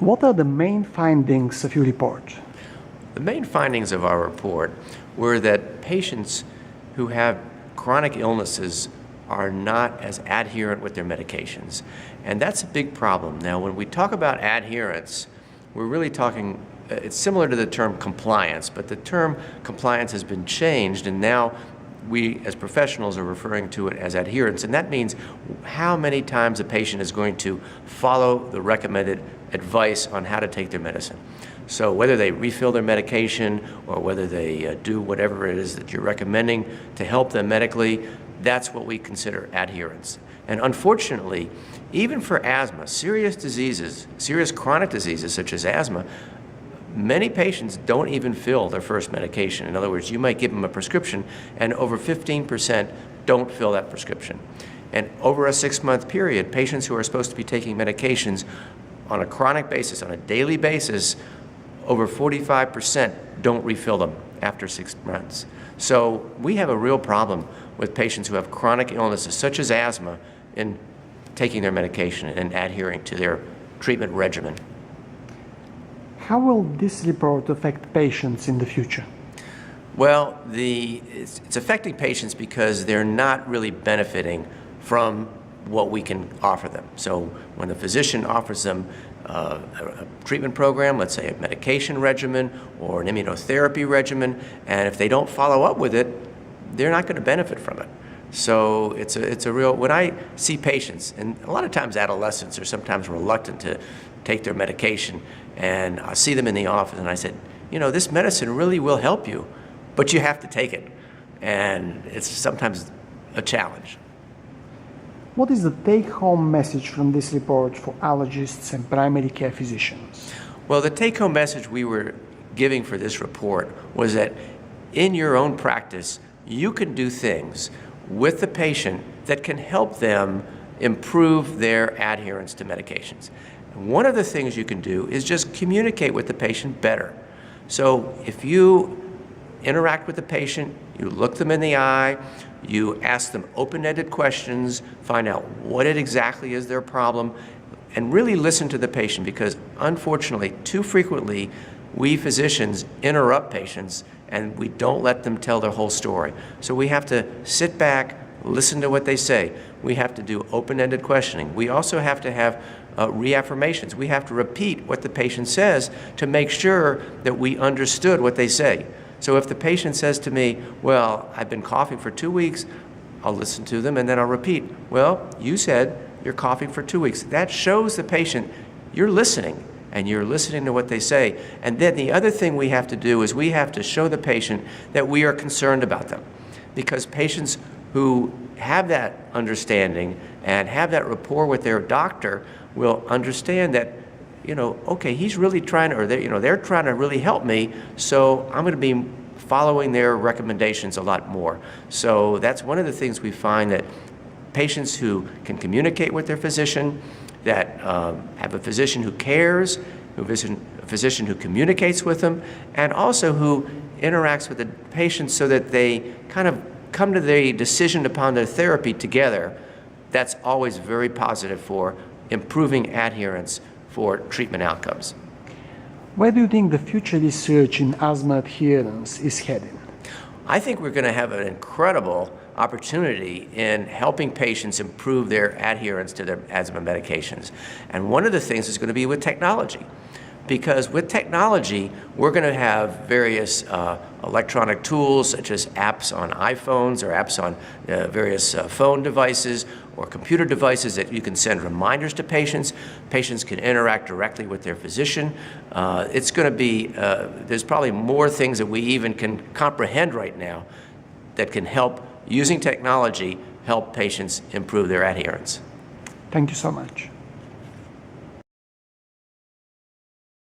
What are the main findings of your report? The main findings of our report were that patients who have chronic illnesses are not as adherent with their medications. And that's a big problem. Now, when we talk about adherence, we're really talking, it's similar to the term compliance, but the term compliance has been changed, and now we as professionals are referring to it as adherence, and that means how many times a patient is going to follow the recommended advice on how to take their medicine. So whether they refill their medication or whether they do whatever it is that you're recommending to help them medically, that's what we consider adherence. And unfortunately, even for asthma, serious diseases, serious chronic diseases such as asthma, many patients don't even fill their first medication. In other words, you might give them a prescription and over 15% don't fill that prescription. And over a 6-month period, patients who are supposed to be taking medications on a chronic basis, on a daily basis, over 45% don't refill them after 6 months. So we have a real problem with patients who have chronic illnesses such as asthma in taking their medication and adhering to their treatment regimen. How will this report affect patients in the future? Well, it's affecting patients because they're not really benefiting from what we can offer them. So when the physician offers them a treatment program, let's say a medication regimen or an immunotherapy regimen, and if they don't follow up with it, they're not going to benefit from it. So it's a real, when I see patients, and a lot of times adolescents are sometimes reluctant to take their medication, and I see them in the office and I said, this medicine really will help you, but you have to take it. And it's sometimes a challenge. What is the take-home message from this report for allergists and primary care physicians? Well, the take-home message we were giving for this report was that in your own practice, you can do things with the patient that can help them improve their adherence to medications. And one of the things you can do is just communicate with the patient better. So if you interact with the patient, you look them in the eye, you ask them open-ended questions, find out what it exactly is their problem, and really listen to the patient, because unfortunately, too frequently, we physicians interrupt patients and we don't let them tell their whole story. So we have to sit back, listen to what they say. We have to do open-ended questioning. We also have to have reaffirmations. We have to repeat what the patient says to make sure that we understood what they say. So if the patient says to me, well, I've been coughing for 2 weeks, I'll listen to them and then I'll repeat, well, you said you're coughing for 2 weeks. That shows the patient you're listening and you're listening to what they say. And then the other thing we have to do is we have to show the patient that we are concerned about them. Because patients who have that understanding and have that rapport with their doctor will understand that, okay, he's really trying to, or they're trying to really help me, so I'm going to be following their recommendations a lot more. So that's one of the things we find, that patients who can communicate with their physician, that have a physician who cares, a physician who communicates with them, and also who interacts with the patient so that they kind of come to the decision upon their therapy together, that's always very positive for improving adherence for treatment outcomes. Where do you think the future research in asthma adherence is heading? I think we're going to have an incredible opportunity in helping patients improve their adherence to their asthma medications. And one of the things is going to be with technology. Because with technology, we're going to have various electronic tools, such as apps on iPhones or apps on various phone devices or computer devices that you can send reminders to patients. Patients can interact directly with their physician. It's going to be, there's probably more things that we even can comprehend right now that can help, using technology, help patients improve their adherence. Thank you so much.